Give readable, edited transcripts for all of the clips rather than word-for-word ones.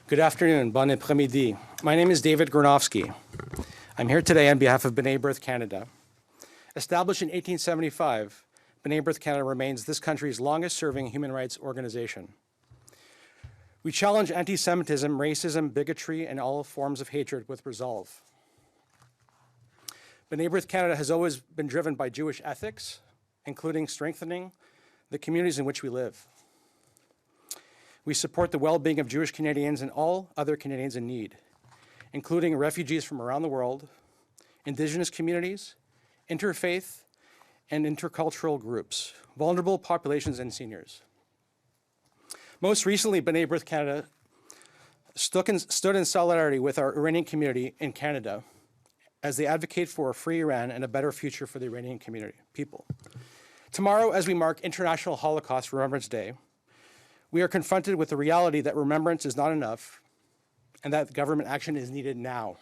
Good afternoon, bon après-midi. My name is David Gronowski. I'm here today on behalf of B'nai Brith Canada. Established in 1875, B'nai Brith Canada remains this country's longest-serving human rights organization. We challenge anti-Semitism, racism, bigotry, and all forms of hatred with resolve. B'nai Brith Canada has always been driven by Jewish ethics, including strengthening the communities in which we live. We support the well-being of Jewish Canadians and all other Canadians in need, including refugees from around the world, Indigenous communities, interfaith and intercultural groups, vulnerable populations, and seniors. Most recently, B'nai Brith Canada stood in solidarity with our Iranian community in Canada as they advocate for a free Iran and a better future for the Iranian community, people. Tomorrow, as we mark International Holocaust Remembrance Day, we are confronted with the reality that remembrance is not enough and that government action is needed now.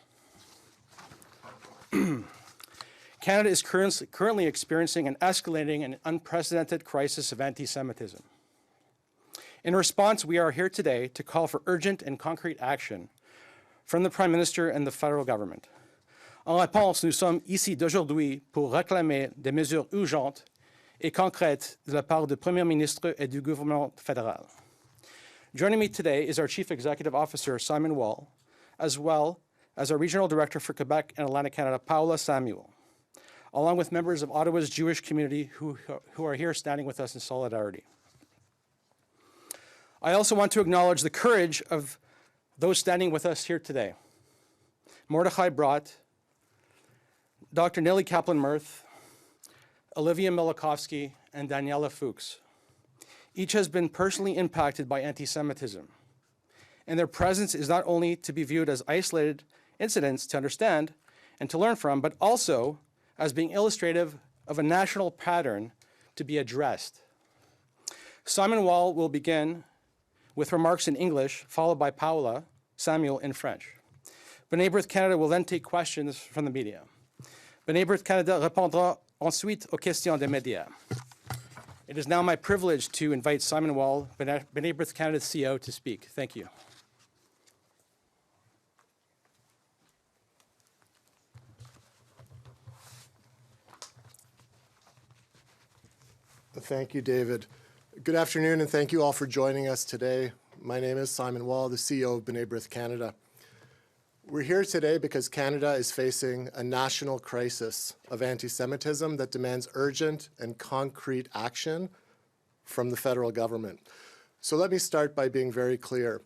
Canada is currently experiencing an escalating and unprecedented crisis of anti-Semitism. In response, we are here today to call for urgent and concrete action from the Prime Minister and the federal government. En réponse, nous sommes ici d'aujourd'hui pour réclamer des mesures urgentes et concrètes de la part du Premier ministre et du gouvernement fédéral. Joining me today is our Chief Executive Officer, Simon Wolle, as well as our Regional Director for Quebec and Atlantic Canada, Paola Samuel, along with members of Ottawa's Jewish community who are here standing with us in solidarity. I also want to acknowledge the courage of those standing with us here today. Mordechai Brott, Dr. Nellie Kaplan-Mirth, Olivia Milakovsky, and Daniela Fuchs. Each has been personally impacted by anti-Semitism, and their presence is not only to be viewed as isolated incidents to understand and to learn from, but also as being illustrative of a national pattern to be addressed. Simon Wolle will begin with remarks in English, followed by Paola Samuel in French. B'nai Brith Canada will then take questions from the media. B'nai Brith Canada répondra ensuite aux questions des médias. It is now my privilege to invite Simon Wolle, B'nai Brith Canada's CEO, to speak. Thank you. Thank you, David. Good afternoon, and thank you all for joining us today. My name is Simon Wolle, the CEO of B'nai Brith Canada. We're here today because Canada is facing a national crisis of anti-Semitism that demands urgent and concrete action from the federal government. So let me start by being very clear.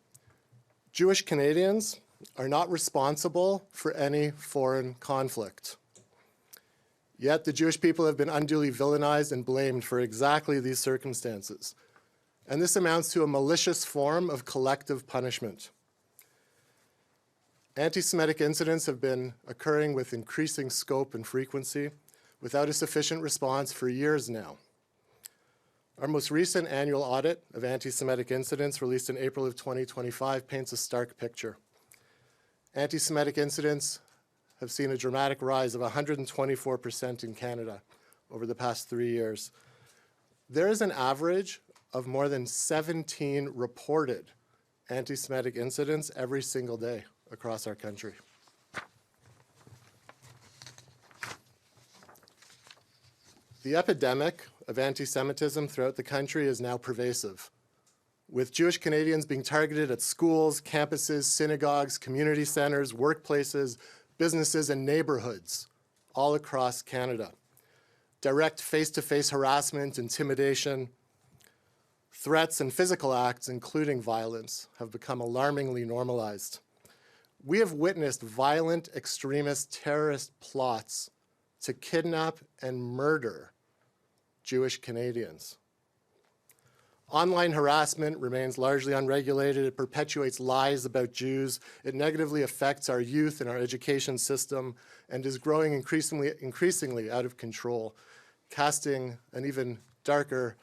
Jewish Canadians are not responsible for any foreign conflict. Yet the Jewish people have been unduly villainized and blamed for exactly these circumstances. And this amounts to a malicious form of collective punishment. Anti-Semitic incidents have been occurring with increasing scope and frequency without a sufficient response for years now. Our most recent annual audit of anti-Semitic incidents released in April of 2025 paints a stark picture. Anti-Semitic incidents have seen a dramatic rise of 124% in Canada over the past 3 years. There is an average of more than 17 reported anti-Semitic incidents every single day across our country. The epidemic of anti-Semitism throughout the country is now pervasive, with Jewish Canadians being targeted at schools, campuses, synagogues, community centers, workplaces, businesses, and neighborhoods all across Canada. Direct face-to-face harassment, intimidation, threats, and physical acts, including violence, have become alarmingly normalized. We have witnessed violent extremist terrorist plots to kidnap and murder Jewish Canadians. Online harassment remains largely unregulated. It perpetuates lies about Jews. It negatively affects our youth and our education system and is growing increasingly out of control, casting an even darker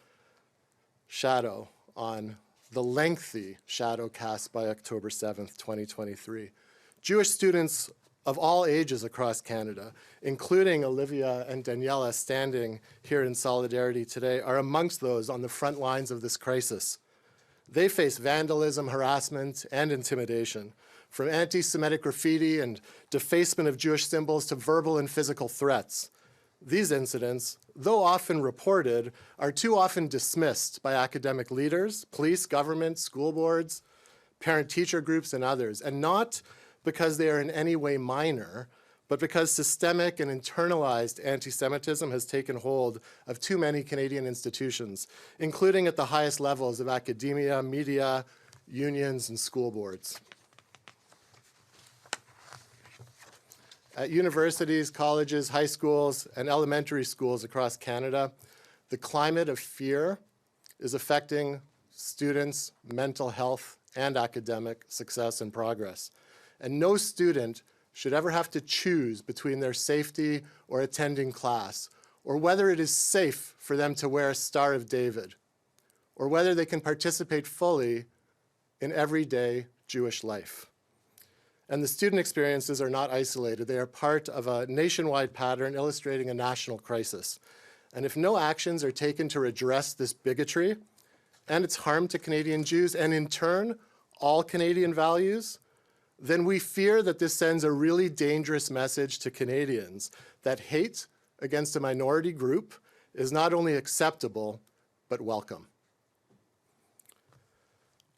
shadow on the lengthy shadow cast by October 7th, 2023. Jewish students of all ages across Canada, including Olivia and Daniela standing here in solidarity today, are amongst those on the front lines of this crisis. They face vandalism, harassment, and intimidation, from anti-Semitic graffiti and defacement of Jewish symbols to verbal and physical threats. These incidents, though often reported, are too often dismissed by academic leaders, police, government, school boards, parent-teacher groups, and others, and not because they are in any way minor, but because systemic and internalized anti-Semitism has taken hold of too many Canadian institutions, including at the highest levels of academia, media, unions, and school boards. At universities, colleges, high schools, and elementary schools across Canada, the climate of fear is affecting students' mental health and academic success and progress. And no student should ever have to choose between their safety or attending class, or whether it is safe for them to wear a Star of David, or whether they can participate fully in everyday Jewish life. And the student experiences are not isolated. They are part of a nationwide pattern illustrating a national crisis. And if no actions are taken to redress this bigotry and its harm to Canadian Jews, and in turn, all Canadian values, then we fear that this sends a really dangerous message to Canadians that hate against a minority group is not only acceptable, but welcome.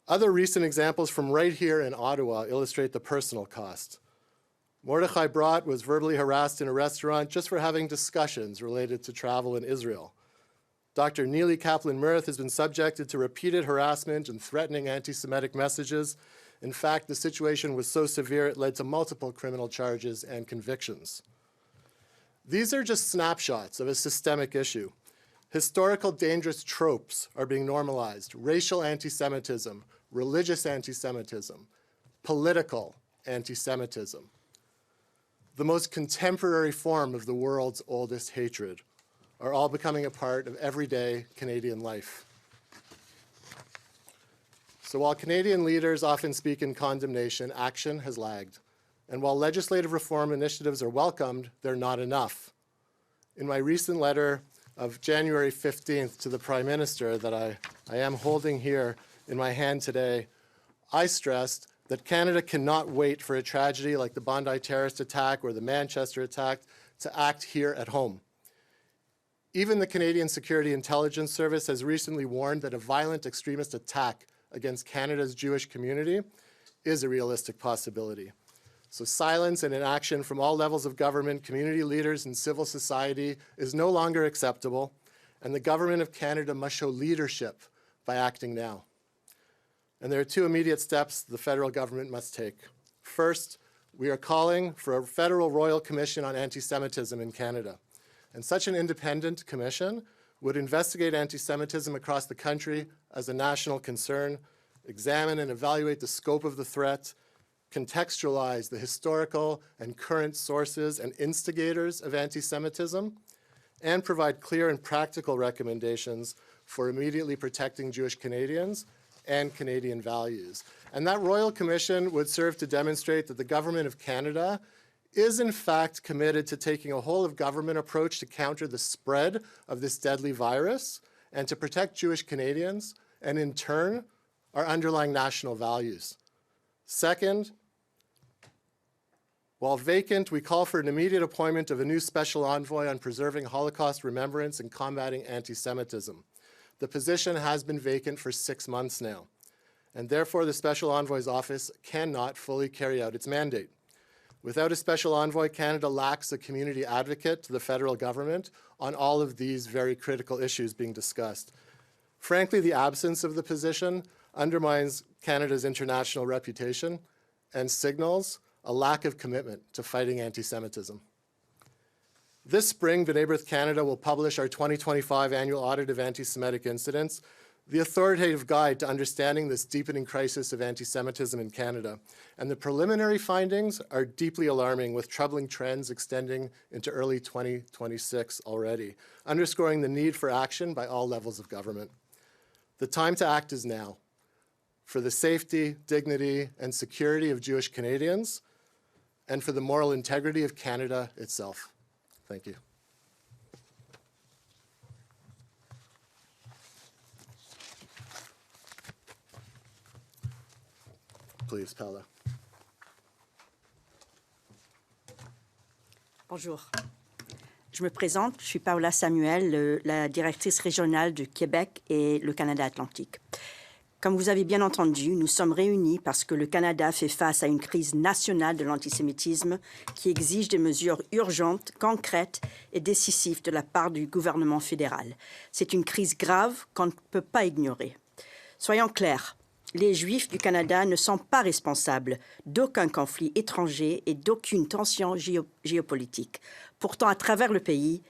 Other recent examples from right here in Ottawa illustrate the personal cost. Mordechai Brott was verbally harassed in a restaurant just for having discussions related to travel in Israel. Dr. Neely Kaplan-Murth has been subjected to repeated harassment and threatening anti-Semitic messages. In fact, the situation was so severe it led to multiple criminal charges and convictions. These are just snapshots of a systemic issue. Historical dangerous tropes are being normalized: racial anti-Semitism, religious anti-Semitism, political anti-Semitism, the most contemporary form of the world's oldest hatred, are all becoming a part of everyday Canadian life. So while Canadian leaders often speak in condemnation, action has lagged. And while legislative reform initiatives are welcomed, they're not enough. In my recent letter of January 15th to the Prime Minister that I am holding here in my hand today, I stressed that Canada cannot wait for a tragedy like the Bondi terrorist attack or the Manchester attack to act here at home. Even the Canadian Security Intelligence Service has recently warned that a violent extremist attack against Canada's Jewish community is a realistic possibility. So silence and inaction from all levels of government, community leaders, and civil society is no longer acceptable, and the Government of Canada must show leadership by acting now. And there are two immediate steps the federal government must take. First, we are calling for a federal royal commission on anti-Semitism in Canada. And such an independent commission would investigate anti-Semitism across the country as a national concern, examine and evaluate the scope of the threat, contextualize the historical and current sources and instigators of anti-Semitism, and provide clear and practical recommendations for immediately protecting Jewish Canadians and Canadian values. And that Royal Commission would serve to demonstrate that the Government of Canada is in fact committed to taking a whole-of-government approach to counter the spread of this deadly virus and to protect Jewish Canadians and, in turn, our underlying national values. Second, while vacant, we call for an immediate appointment of a new special envoy on preserving Holocaust remembrance and combating anti-Semitism. The position has been vacant for 6 months now, and therefore the special envoy's office cannot fully carry out its mandate. Without a special envoy, Canada lacks a community advocate to the federal government on all of these very critical issues being discussed. Frankly, the absence of the position undermines Canada's international reputation and signals a lack of commitment to fighting anti-Semitism. This spring, Brith Canada will publish our 2025 annual audit of anti-Semitic incidents, the authoritative guide to understanding this deepening crisis of anti-Semitism in Canada. And the preliminary findings are deeply alarming, with troubling trends extending into early 2026 already, underscoring the need for action by all levels of government. The time to act is now, for the safety, dignity, and security of Jewish Canadians, and for the moral integrity of Canada itself. Thank you. please, Paola. Bonjour. Je me présente, je suis Paola Samuel, la directrice régionale de Québec et le Canada Atlantique. Comme vous avez bien entendu, nous sommes réunis parce que le Canada fait face à une crise nationale de l'antisémitisme qui exige des mesures urgentes, concrètes et décisives de la part du gouvernement fédéral. C'est une crise grave qu'on ne peut pas ignorer. Soyons clairs, les Juifs du Canada ne sont pas responsables d'aucun conflit étranger et d'aucune tension géopolitique. Pourtant, à travers le pays,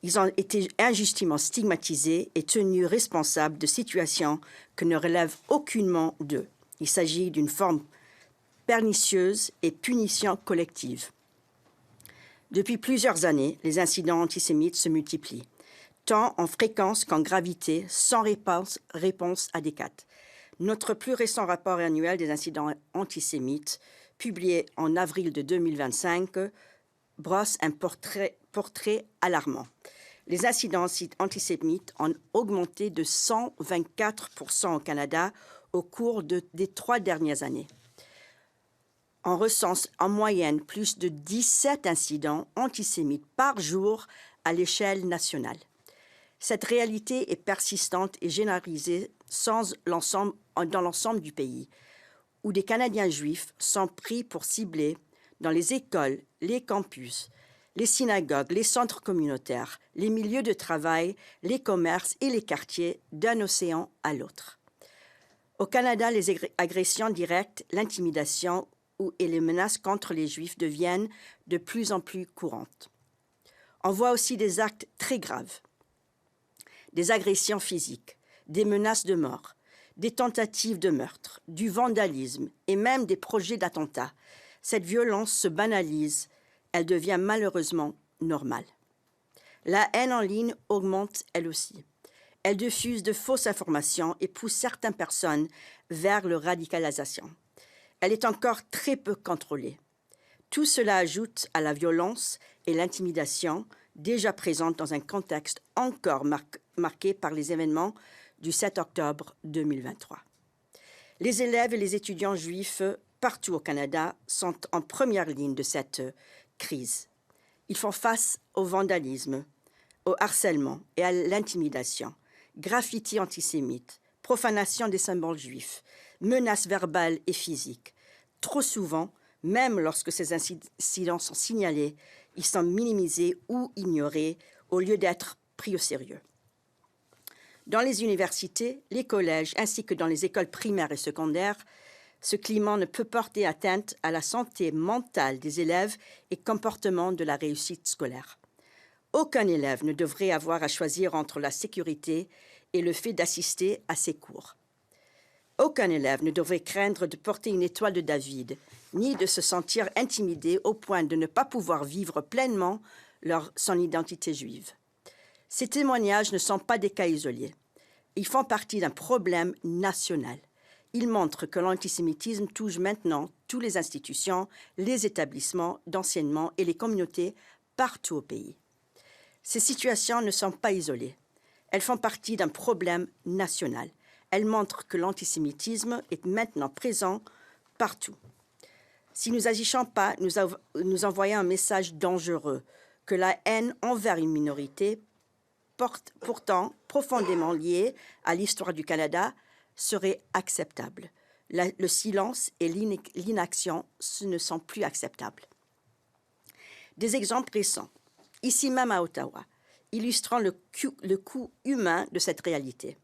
ils ont été injustement stigmatisés et tenus responsables de situations que ne relèvent aucunement d'eux. Il s'agit d'une forme pernicieuse et punition collective. Depuis plusieurs années, les incidents antisémites se multiplient, tant en fréquence qu'en gravité, sans réponse adéquate. Notre plus récent rapport annuel des incidents antisémites, publié en avril de 2025, brosse un portrait alarmant. Les incidents antisémites ont augmenté de 124% au Canada au cours des 3 dernières années. On recense en moyenne plus de 17 incidents antisémites par jour à l'échelle nationale. Cette réalité est persistante et généralisée dans l'ensemble du pays, où des Canadiens juifs sont pris pour cibler dans les écoles, les campus, les synagogues, les centres communautaires, les milieux de travail, les commerces et les quartiers d'un océan à l'autre. Au Canada, les agressions directes, l'intimidation et les menaces contre les Juifs deviennent de plus en plus courantes. On voit aussi des actes très graves, des agressions physiques, des menaces de mort, des tentatives de meurtre, du vandalisme et même des projets d'attentats. Cette violence se banalise, elle devient malheureusement normale. La haine en ligne augmente elle aussi. Elle diffuse de fausses informations et pousse certaines personnes vers la radicalisation. Elle est encore très peu contrôlée. Tout cela ajoute à la violence et l'intimidation déjà présentes dans un contexte encore marqué par les événements du 7 octobre 2023. Les élèves et les étudiants juifs partout au Canada sont en première ligne de cette crise. Ils font face au vandalisme, au harcèlement et à l'intimidation, graffitis antisémites, profanation des symboles juifs, menaces verbales et physiques. Trop souvent, même lorsque ces incidents sont signalés, ils sont minimisés ou ignorés au lieu d'être pris au sérieux. Dans les universités, les collèges ainsi que dans les écoles primaires et secondaires, ce climat ne peut porter atteinte à la santé mentale des élèves et comportement de la réussite scolaire. Aucun élève ne devrait avoir à choisir entre la sécurité et le fait d'assister à ses cours. Aucun élève ne devrait craindre de porter une étoile de David, ni de se sentir intimidé au point de ne pas pouvoir vivre pleinement son identité juive. Ces témoignages ne sont pas des cas isolés. Ils font partie d'un problème national. Ils montrent que l'antisémitisme touche maintenant toutes les institutions, les établissements d'enseignement et les communautés partout au pays. Ces situations ne sont pas isolées. Elles font partie d'un problème national. Elles montrent que l'antisémitisme est maintenant présent partout. Si nous n'agissons pas, nous envoyons un message dangereux que la haine envers une minorité, pourtant profondément liée à l'histoire du Canada, serait acceptable. Le silence et l'inaction ne sont plus acceptables. Des exemples récents, ici même à Ottawa, illustrant le coût humain de cette réalité.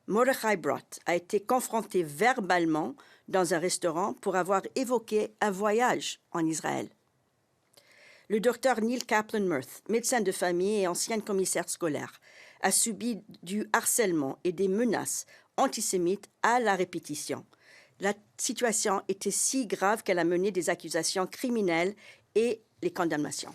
Mordechai Brith a été confronté verbalement dans un restaurant pour avoir évoqué un voyage en Israël. Le docteur Neil Kaplan-Murphy, médecin de famille et ancien commissaire scolaire, a subi du harcèlement et des menaces antisémites à la répétition. La situation était si grave qu'elle a mené des accusations criminelles et les condamnations.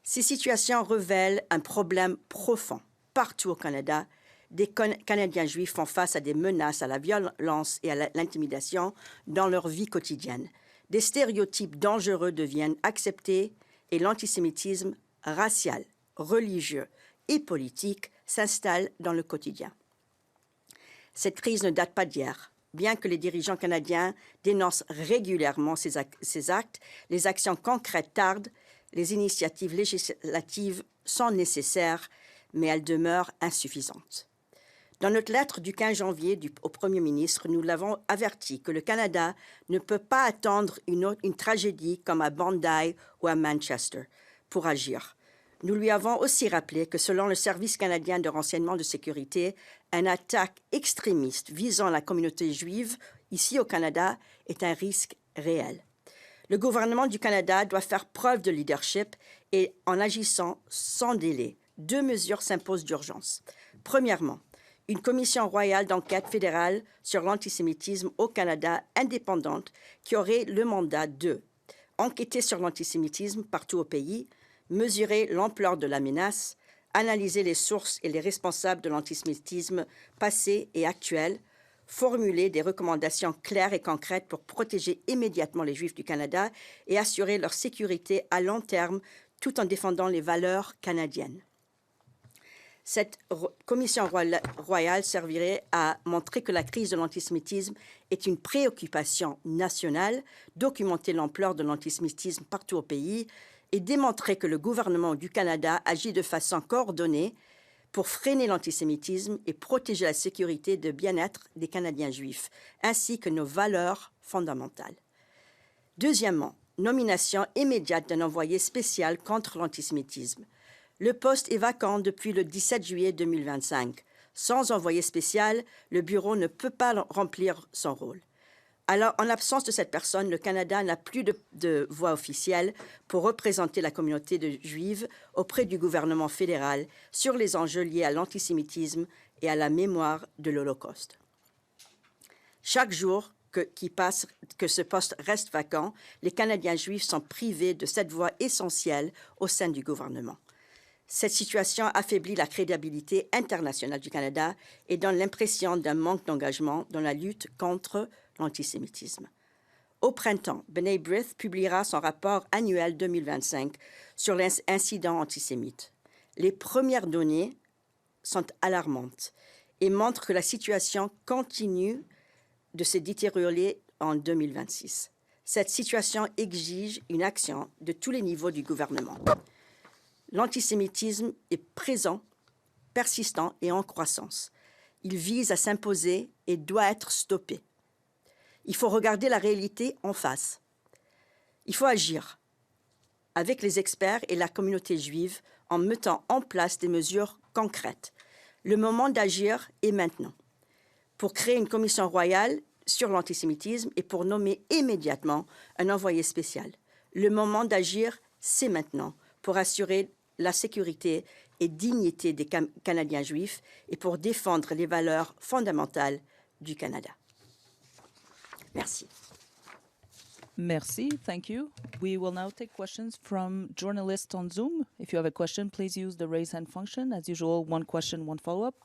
Ces situations révèlent un problème profond. Partout au Canada, des Canadiens juifs font face à des menaces, à la violence et à l'intimidation dans leur vie quotidienne. Des stéréotypes dangereux deviennent acceptés et l'antisémitisme racial, religieux et politique s'installe dans le quotidien. Cette crise ne date pas d'hier. Bien que les dirigeants canadiens dénoncent régulièrement ces actes, les actions concrètes tardent, les initiatives législatives sont nécessaires, mais elles demeurent insuffisantes. Dans notre lettre du 15 janvier au Premier ministre, nous l'avons averti que le Canada ne peut pas attendre une tragédie comme à Bondi ou à Manchester pour agir. Nous lui avons aussi rappelé que selon le Service canadien de renseignement de sécurité, une attaque extrémiste visant la communauté juive ici au Canada est un risque réel. Le gouvernement du Canada doit faire preuve de leadership et en agissant sans délai, 2 mesures s'imposent d'urgence. Premièrement, une commission royale d'enquête fédérale sur l'antisémitisme au Canada indépendante qui aurait le mandat de enquêter sur l'antisémitisme partout au pays, mesurer l'ampleur de la menace, analyser les sources et les responsables de l'antisémitisme passé et actuel, formuler des recommandations claires et concrètes pour protéger immédiatement les Juifs du Canada et assurer leur sécurité à long terme tout en défendant les valeurs canadiennes. Cette commission royale servirait à montrer que la crise de l'antisémitisme est une préoccupation nationale, documenter l'ampleur de l'antisémitisme partout au pays et démontrer que le gouvernement du Canada agit de façon coordonnée pour freiner l'antisémitisme et protéger la sécurité et le bien-être des Canadiens juifs, ainsi que nos valeurs fondamentales. Deuxièmement, nomination immédiate d'un envoyé spécial contre l'antisémitisme. Le poste est vacant depuis le 17 juillet 2025. Sans envoyé spécial, le bureau ne peut pas remplir son rôle. Alors, en l'absence de cette personne, le Canada n'a plus de voix officielle pour représenter la communauté juive auprès du gouvernement fédéral sur les enjeux liés à l'antisémitisme et à la mémoire de l'Holocauste. Chaque jour qui passe que ce poste reste vacant, les Canadiens juifs sont privés de cette voix essentielle au sein du gouvernement. Cette situation affaiblit la crédibilité internationale du Canada et donne l'impression d'un manque d'engagement dans la lutte contre l'antisémitisme. Au printemps, B'nai Brith publiera son rapport annuel 2025 sur l'incident antisémite. Les premières données sont alarmantes et montrent que la situation continue de se détériorer en 2026. Cette situation exige une action de tous les niveaux du gouvernement. L'antisémitisme est présent, persistant et en croissance. Il vise à s'imposer et doit être stoppé. Il faut regarder la réalité en face. Il faut agir avec les experts et la communauté juive en mettant en place des mesures concrètes. Le moment d'agir est maintenant. Pour créer une commission royale sur l'antisémitisme et pour nommer immédiatement un envoyé spécial. Le moment d'agir, c'est maintenant, pour assurer la sécurité et dignité des Canadiens juifs et pour défendre les valeurs fondamentales du Canada. Merci. Merci. Thank you. We will now take questions from journalists on Zoom. If you have a question, please use the raise hand function. As usual, one question, one follow-up.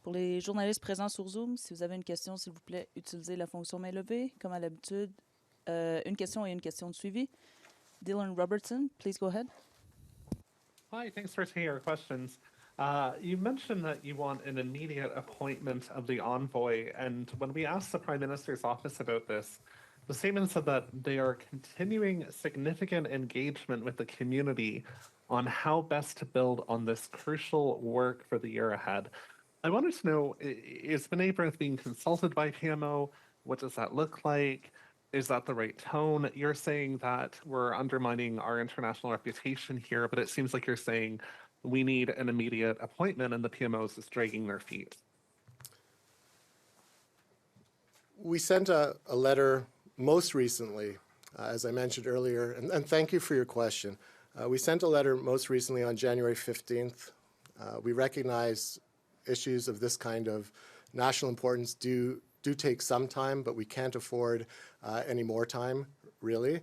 Pour les journalistes présents sur Zoom, si vous avez une question, s'il vous plaît, utilisez la fonction main levée, comme à l'habitude. Une question et une question de suivi. Dylan Robertson, please go ahead. Hi, thanks for taking our questions. You mentioned that you want an immediate appointment of the envoy, and when we asked the Prime Minister's office about this, the statement said that they are continuing significant engagement with the community on how best to build on this crucial work for the year ahead. I wanted to know, is B'nai Brith being consulted by PMO? What does that look like? Is that the right tone? You're saying that we're undermining our international reputation here, but it seems like you're saying we need an immediate appointment and the PMOs is dragging their feet. We sent a letter most recently, as I mentioned earlier, and thank you for your question. We sent a letter most recently on January 15th. We recognize issues of this kind of national importance do take some time, but we can't afford any more time, really.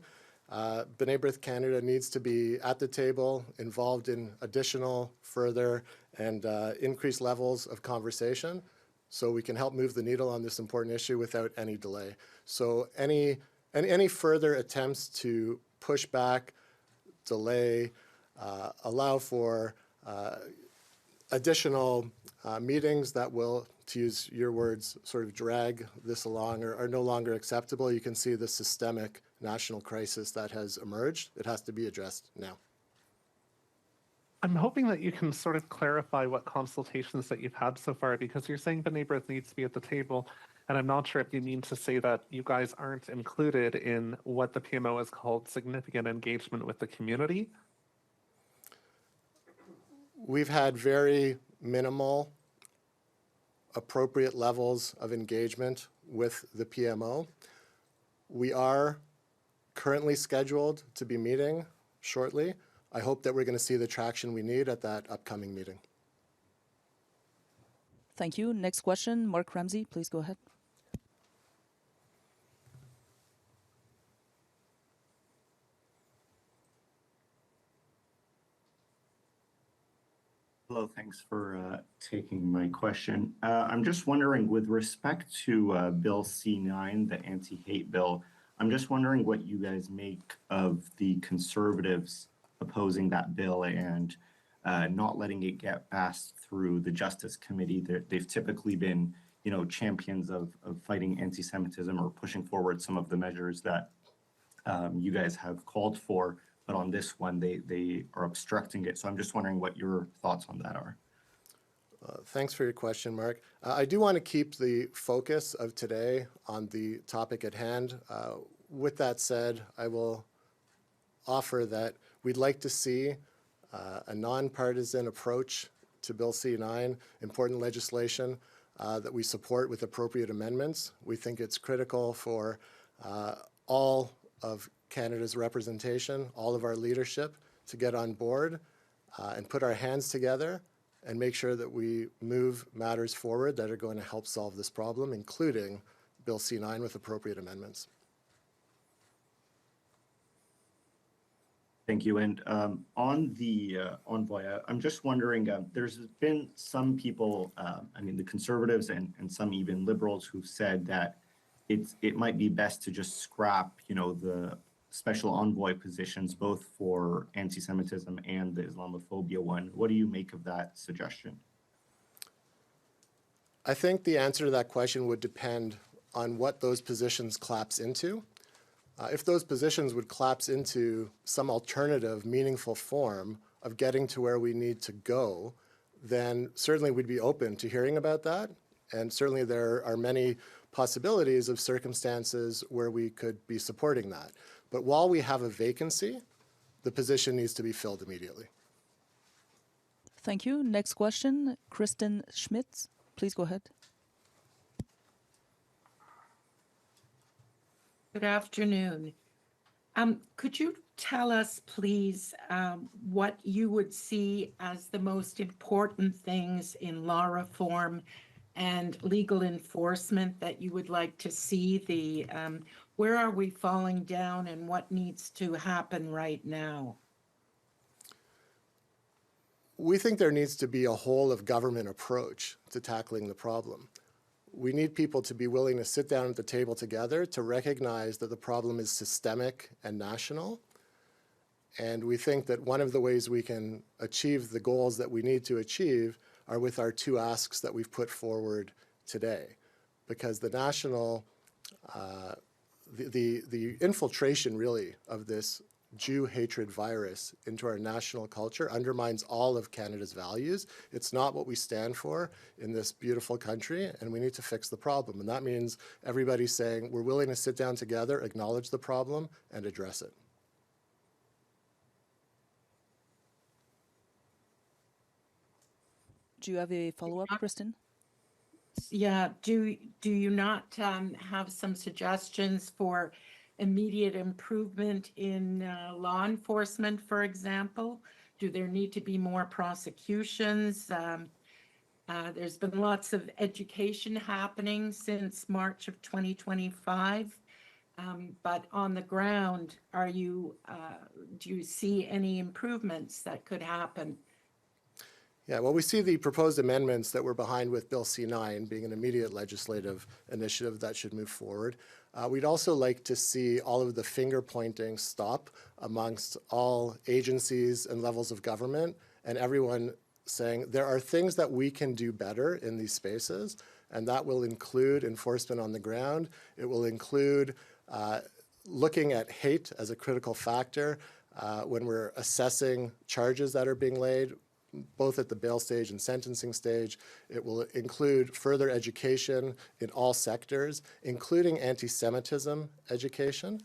B'nai Brith Canada needs to be at the table, involved in additional, further, and increased levels of conversation so we can help move the needle on this important issue without any delay. So any further attempts to push back, delay, allow for additional meetings that will, to use your words, sort of drag this along are no longer acceptable. You can see the systemic national crisis that has emerged. It has to be addressed now. I'm hoping that you can sort of clarify what consultations that you've had so far, because you're saying B'nai B'rith needs to be at the table, and I'm not sure if you mean to say that you guys aren't included in what the PMO has called significant engagement with the community. We've had very minimal appropriate levels of engagement with the PMO. We are currently scheduled to be meeting shortly. I hope that we're going to see the traction we need at that upcoming meeting. Thank you. Next question, Mark Ramsey, please go ahead. Hello, thanks for taking my question. I'm just wondering, with respect to Bill C9, the anti-hate bill, I'm just wondering what you guys make of the Conservatives opposing that bill and not letting it get passed through the Justice Committee. They've typically been, champions of fighting anti-Semitism or pushing forward some of the measures that you guys have called for. But on this one, they are obstructing it. So I'm just wondering what your thoughts on that are. Thanks for your question, Mark. I do want to keep the focus of today on the topic at hand. With that said, I will offer that we'd like to see a nonpartisan approach to Bill C9, important legislation that we support with appropriate amendments. We think it's critical for all of Canada's representation, all of our leadership to get on board and put our hands together and make sure that we move matters forward that are going to help solve this problem, including Bill C9 with appropriate amendments. Thank you. And on the envoy, I'm just wondering, there's been some people, the Conservatives and some even Liberals who've said that it might be best to just scrap, the special envoy positions, both for anti-Semitism and the Islamophobia one. What do you make of that suggestion? I think the answer to that question would depend on what those positions collapse into. If those positions would collapse into some alternative, meaningful form of getting to where we need to go, then certainly we'd be open to hearing about that. And certainly there are many possibilities of circumstances where we could be supporting that. But while we have a vacancy, the position needs to be filled immediately. Thank you. Next question, Kristen Schmitz, please go ahead. Good afternoon. Could you tell us, please, what you would see as the most important things in law reform and legal enforcement that you would like to see? Where are we falling down and what needs to happen right now? We think there needs to be a whole of government approach to tackling the problem. We need people to be willing to sit down at the table together to recognize that the problem is systemic and national. And we think that one of the ways we can achieve the goals that we need to achieve are with our two asks that we've put forward today. Because the national, the infiltration really of this Jew hatred virus into our national culture undermines all of Canada's values. It's not what we stand for in this beautiful country, and we need to fix the problem. And that means everybody saying we're willing to sit down together, acknowledge the problem, and address it. Do you have a follow-up, Kristen? Yeah, do you not have some suggestions for immediate improvement in law enforcement, for example? Do there need to be more prosecutions? There's been lots of education happening since March of 2025, but on the ground, do you see any improvements that could happen? Yeah, well, we see the proposed amendments that we're behind with Bill C9 being an immediate legislative initiative that should move forward. We'd also like to see all of the finger pointing stop amongst all agencies and levels of government and everyone saying there are things that we can do better in these spaces, and that will include enforcement on the ground. It will include looking at hate as a critical factor when we're assessing charges that are being laid, both at the bail stage and sentencing stage. It will include further education in all sectors, including anti-Semitism education,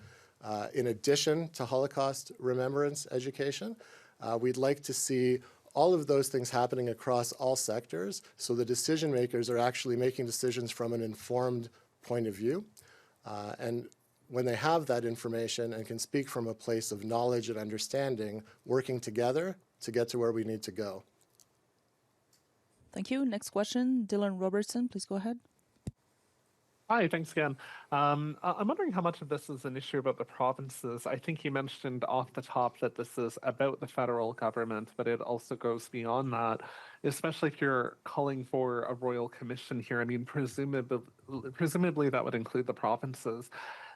in addition to Holocaust remembrance education. We'd like to see all of those things happening across all sectors, so the decision makers are actually making decisions from an informed point of view. And when they have that information and can speak from a place of knowledge and understanding, working together to get to where we need to go. Thank you. Next question, Dylan Robertson, please go ahead. Hi, thanks again. I'm wondering how much of this is an issue about the provinces. I think you mentioned off the top that this is about the federal government, but it also goes beyond that, especially if you're calling for a royal commission here. I mean, presumably that would include the provinces.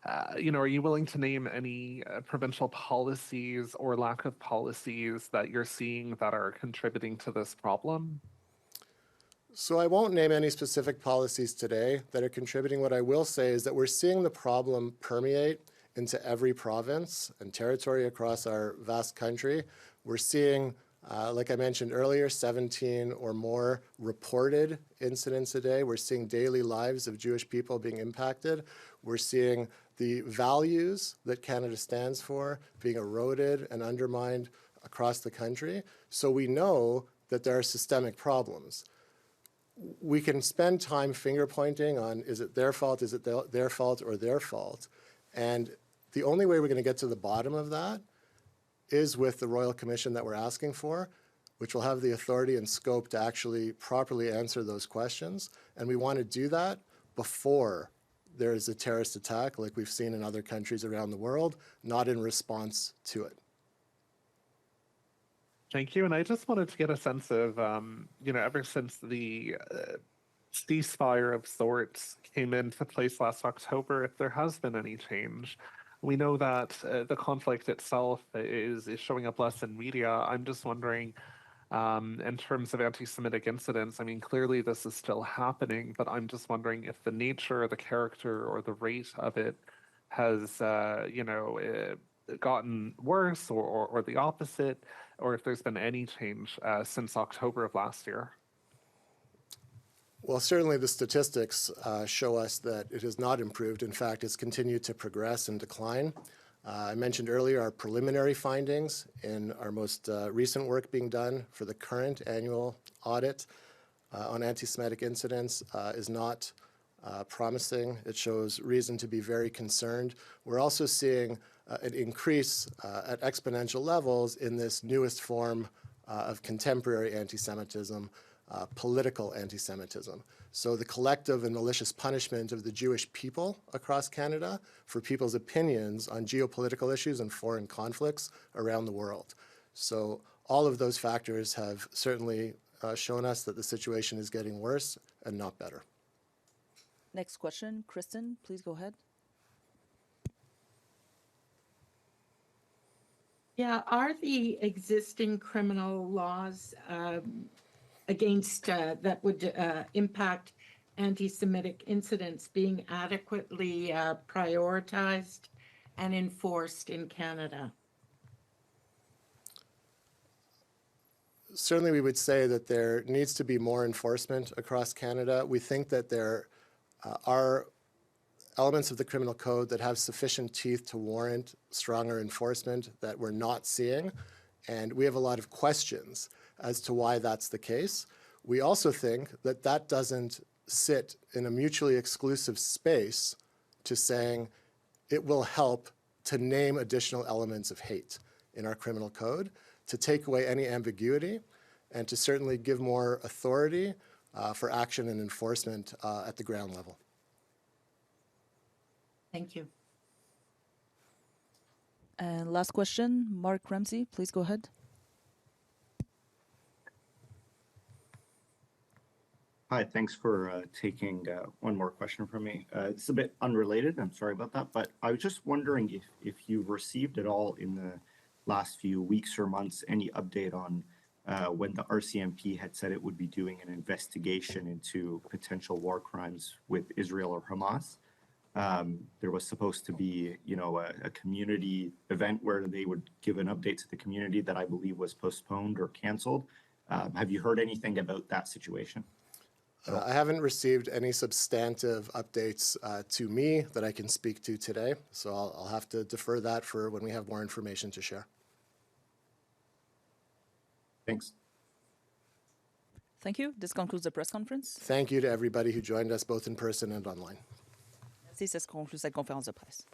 Are you willing to name any provincial policies or lack of policies that you're seeing that are contributing to this problem? So I won't name any specific policies today that are contributing. What I will say is that we're seeing the problem permeate into every province and territory across our vast country. We're seeing, like I mentioned earlier, 17 or more reported incidents a day. We're seeing daily lives of Jewish people being impacted. We're seeing the values that Canada stands for being eroded and undermined across the country. So we know that there are systemic problems. We can spend time finger pointing on, is it their fault, is it their fault, or their fault? And the only way we're going to get to the bottom of that is with the Royal Commission that we're asking for, which will have the authority and scope to actually properly answer those questions. And we want to do that before there is a terrorist attack like we've seen in other countries around the world, not in response to it. Thank you. And I just wanted to get a sense of, ever since the ceasefire of sorts came into place last October, if there has been any change. We know that the conflict itself is showing up less in media. I'm just wondering, in terms of anti-Semitic incidents, I mean, clearly this is still happening, but I'm just wondering if the nature, the character, or the rate of it has, gotten worse or the opposite, or if there's been any change since October of last year. Well, certainly the statistics show us that it has not improved. In fact, it's continued to progress and decline. I mentioned earlier our preliminary findings in our most recent work being done for the current annual audit on anti-Semitic incidents is not promising. It shows reason to be very concerned. We're also seeing an increase at exponential levels in this newest form of contemporary anti-Semitism, political anti-Semitism. So the collective and malicious punishment of the Jewish people across Canada for people's opinions on geopolitical issues and foreign conflicts around the world. So all of those factors have certainly shown us that the situation is getting worse and not better. Next question, Kristen, please go ahead. Yeah, are the existing criminal laws against that would impact anti-Semitic incidents being adequately prioritized and enforced in Canada? Certainly, we would say that there needs to be more enforcement across Canada. We think that there are elements of the criminal code that have sufficient teeth to warrant stronger enforcement that we're not seeing. And we have a lot of questions as to why that's the case. We also think that that doesn't sit in a mutually exclusive space to saying it will help to name additional elements of hate in our criminal code, to take away any ambiguity, and to certainly give more authority for action and enforcement at the ground level. Thank you. And last question, Mark Ramsey, please go ahead. Hi, thanks for taking one more question from me. It's a bit unrelated, I'm sorry about that, but I was just wondering if you've received at all in the last few weeks or months any update on when the RCMP had said it would be doing an investigation into potential war crimes with Israel or Hamas. There was supposed to be, a community event where they would give an update to the community that I believe was postponed or canceled. Have you heard anything about that situation? I haven't received any substantive updates to me that I can speak to today, so I'll have to defer that for when we have more information to share. Thanks. Thank you. This concludes the press conference. Thank you to everybody who joined us both in person and online. Merci, ça se conclut cette conférence de presse.